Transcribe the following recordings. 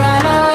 Sana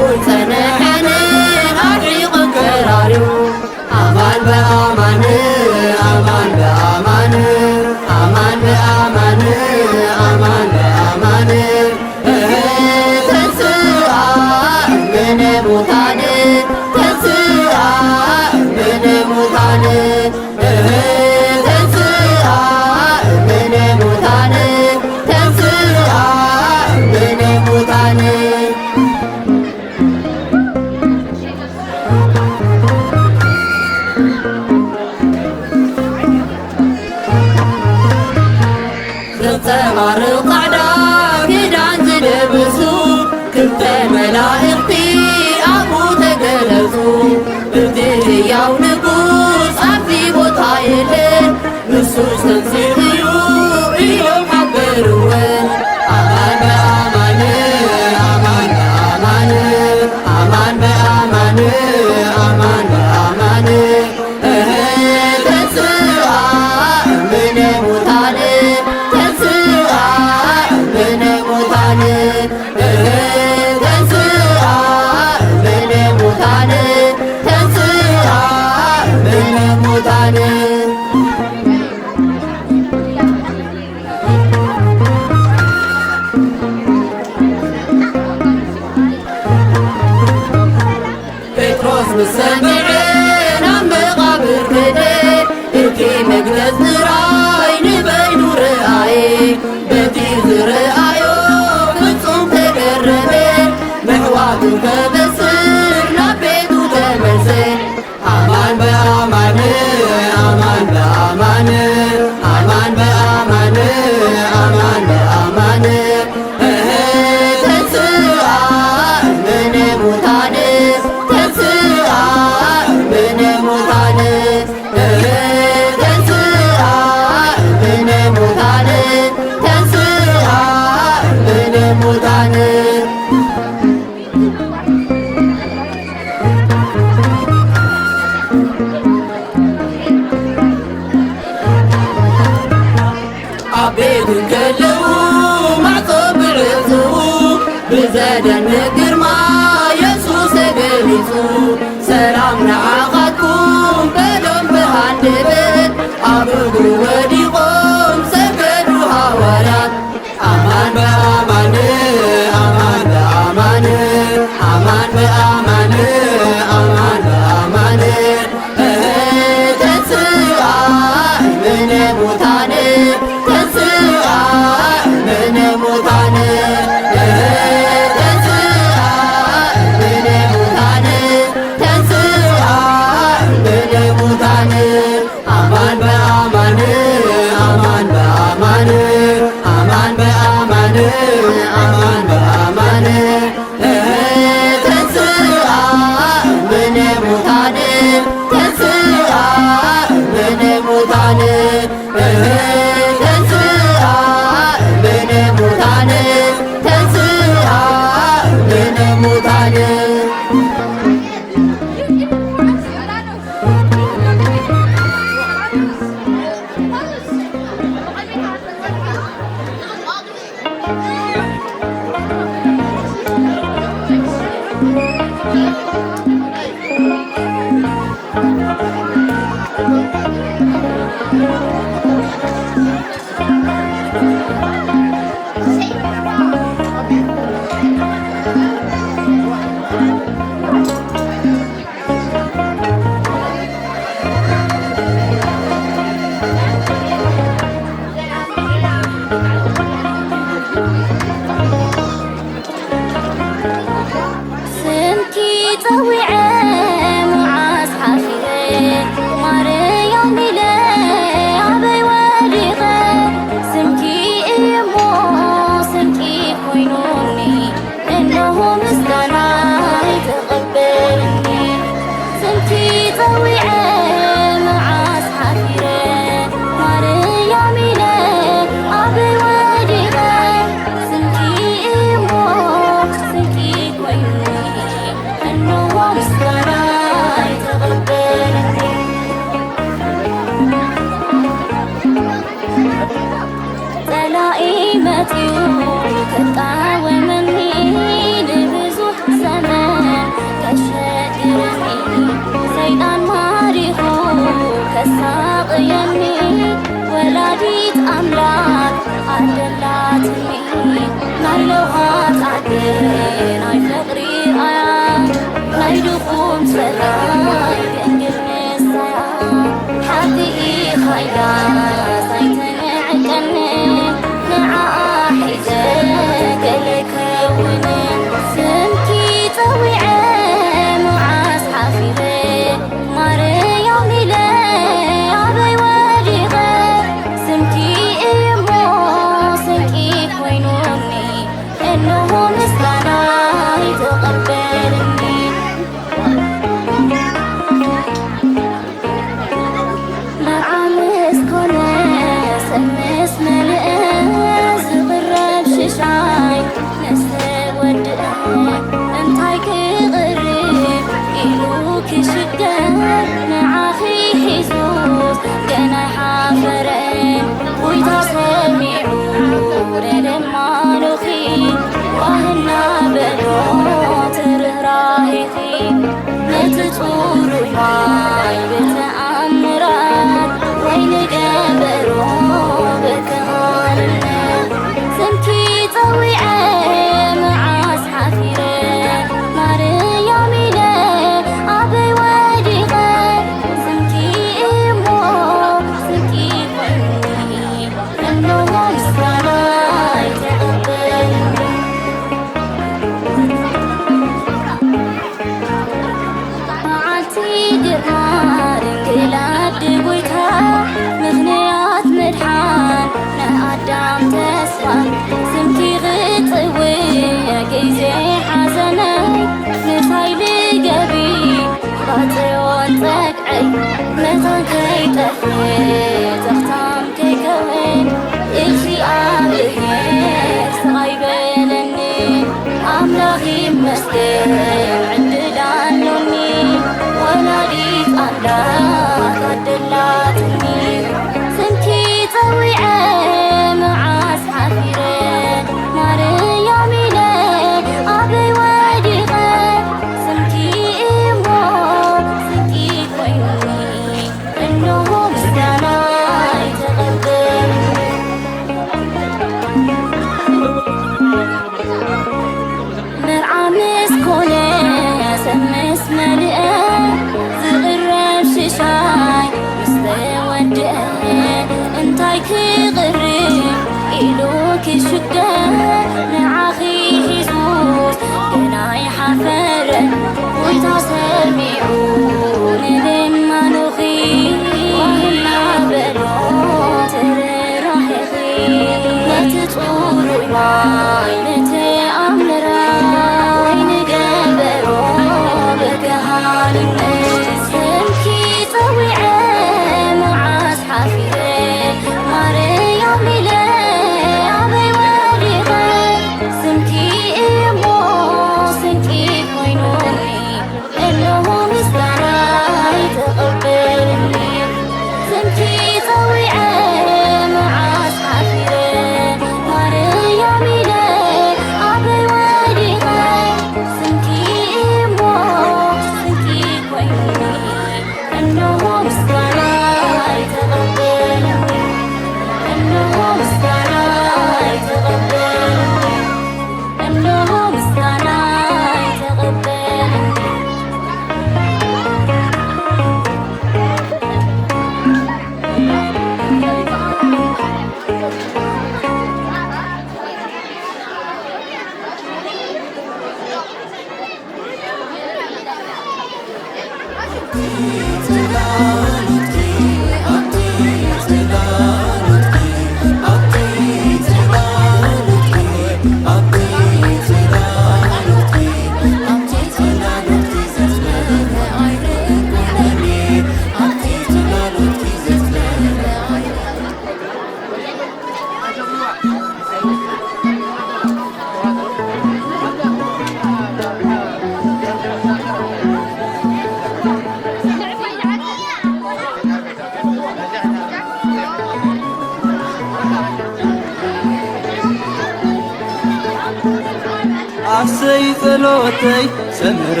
عسي ጸሎተይ ሰመረ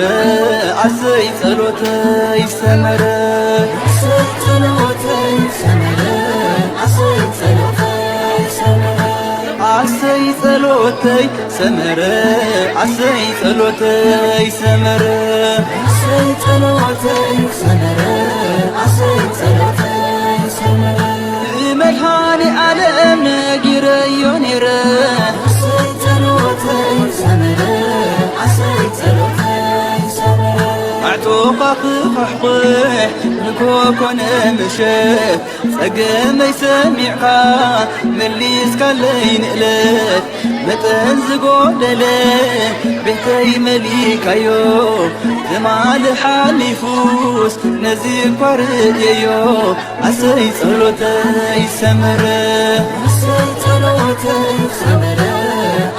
عسي ጸሎተይ ሰመረ عسي ጸሎተይ ሰመረ عسي ጸሎተይ ሰመረ عسي ጸሎተይ ሰመረ عسي ጸሎተይ ሰመረ عسي ጸሎተይ ሰመረ عسي ጸሎተይ ሰመረ መድኃኔ ዓለም ነጊረዮ ነይረ عطوقك خحقح نكوكون مشت ጸገመይ ሰሚዕካ መሊስካ ለይንእለት መጠንዝጎደለ ቤተይ መሊካዮ ዝማል ሓሊፉስ ነዚ እኳ ርእየዮ ኣሰይ ጸሎተይ ሰመረ ኣሰይ ጸሎተይ ሰመረ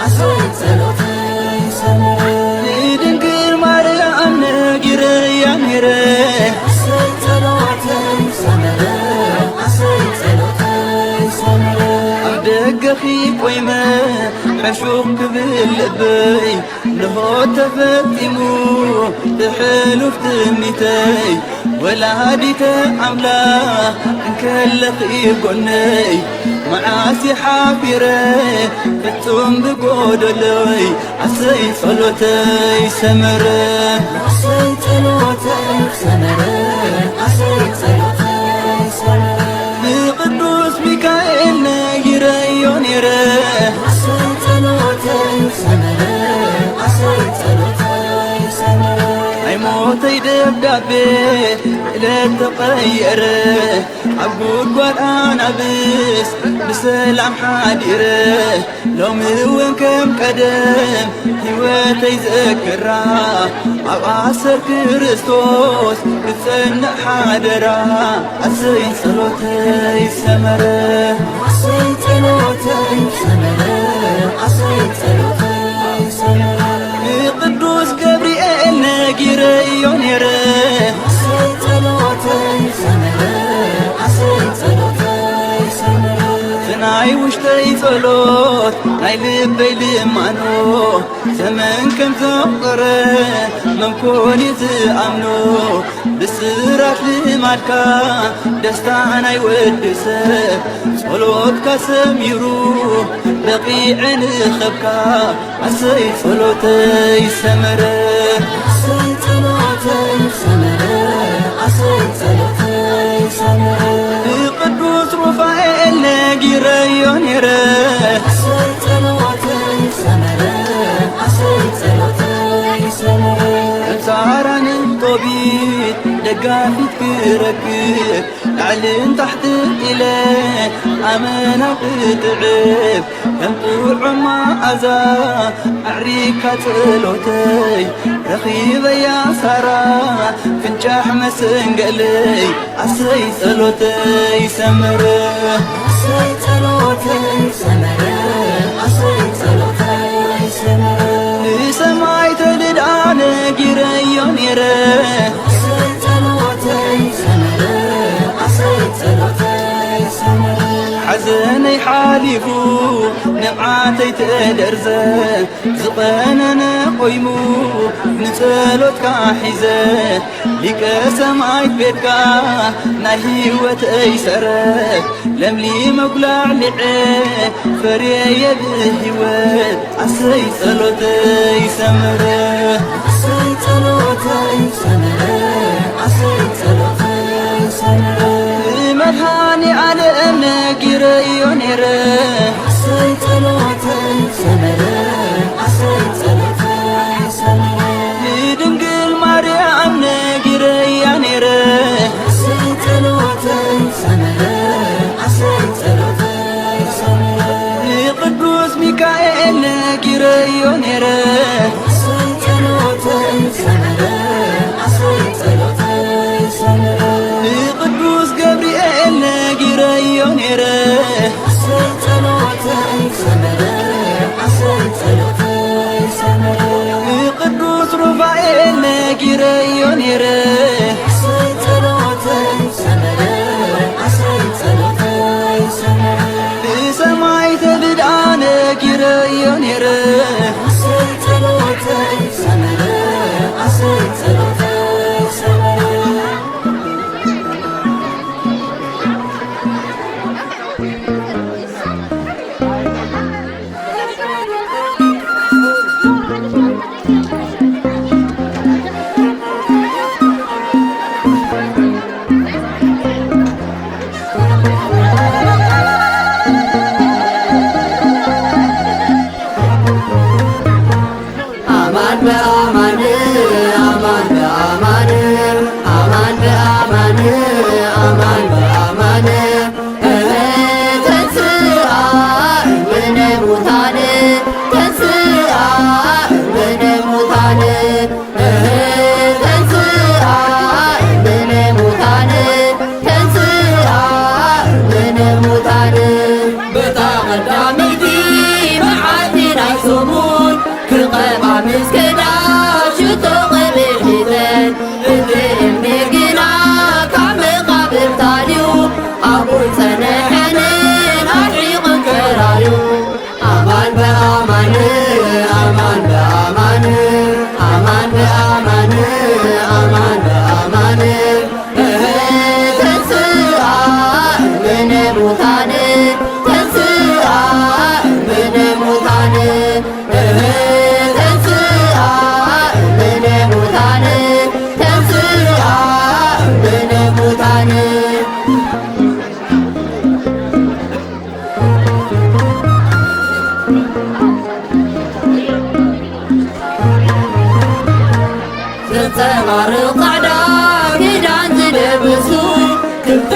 ኣሰይ ጸሎተይ ሰመረ ንድንግል ማርያም ነጊረያ ነይረ ኣሰይ ጸሎተይ ሰመረ ኣሰይ ጸሎተይ ሰመረ ኣብ ደገኺ ቆይመ حشوق باللبي لهو تفتمو تحلف تميتي ولا هديت عملا انكلخ يقولني معاسي حافرة فتم بقودلي عسي صلوتي سمرة عسي صلوتي سمرة عسي صلوتي سمرة بقدوس ميكائيل نيري يونيري موتي دبدبي لا تغير عبود قرآن بس بسلام حادره لو من كم قدم هواتي ذكرى عباسر كريستوس بثنى حادرة عسي صلوتي سمرة عسي صلوتي سمرة عسي صلوتي سمرة قدوس جبريل نجيري يونيره عسي صلوتي سمرة عسي صلوتي سمرة ثناي وشتي صلوت ناي لبي لمانو زمن كم تقره من كوني تأمنو بسرات لمالكا دستاناي ودسه صلوت كسميرو بقيع خبكا عسي صلوتي سمرة عسي صلوتي سمرة عسي صلوتي سمرة قدوس رفائيل نجيري يونيره عسي صلوتي سمرة عسي صلوتي سمرة سهران الطبيب دقافت كركب تعلن تحت إله أمانة تعب كم طوع ما أزا أعريكة تلوتي رخيبة يا سارة فنجاح مسنقلي عسي تلوتي سمرة عسي تلوتي سمرة عسي تلوتي سمرة سماي تلدان جيري يونيره عسي تلوتي سمرة عسي تلوتي سمرة حزني حالفو نبعاتي تدرزه زقننا قيمو نسلوت كاحزه لك سماي بيتكا ناهي وتأيسره لملي مقلع لعيه فريه بهوات عسي صلوتي سمرة عسي صلوتي سمرة عسي صلوتي سمرة مدهاني على نجيري يونيره عسي صلوتي سمرة عسي صلوتي سمرة دنقل مريم نجيري يونيره عسي صلوتي سمرة عسي صلوتي سمرة قدوس ميكائيل نجيري يونيره عسي صلوتي سمرة عسي صلوتي سمرة قدوس جبريل نجيري يونيره عسي صلوتي سمرة عسي صلوتي سمرة قدوس رفائيل نجيري يونيره عسي صلوتي سمرة عسي صلوتي سمرة سماي تبدأ نجيري يونيره عسي صلوتي سمرة عسي صلوتي سمرة ክቐባ ምስክዳ ሽቶ ቅብል ሒዘን እግርም ግና ካብ መቓብር ታልዩ ኣብኡን ፀነሐንን ኣድዒቕን ከራርዩ ኣማን በኣማን ኣማን በኣማን ኣማን በኣማን ኣማን በኣማን ተንስኣ እምነ ሙታን ተንስኣ እምነ ሙታን ተንስኣ እምነ ሙታን ተንስኣ እምነ ሙታን ዘንጸባርቕ ጻዕዳ ክዳን ዝለበሱ ክልተ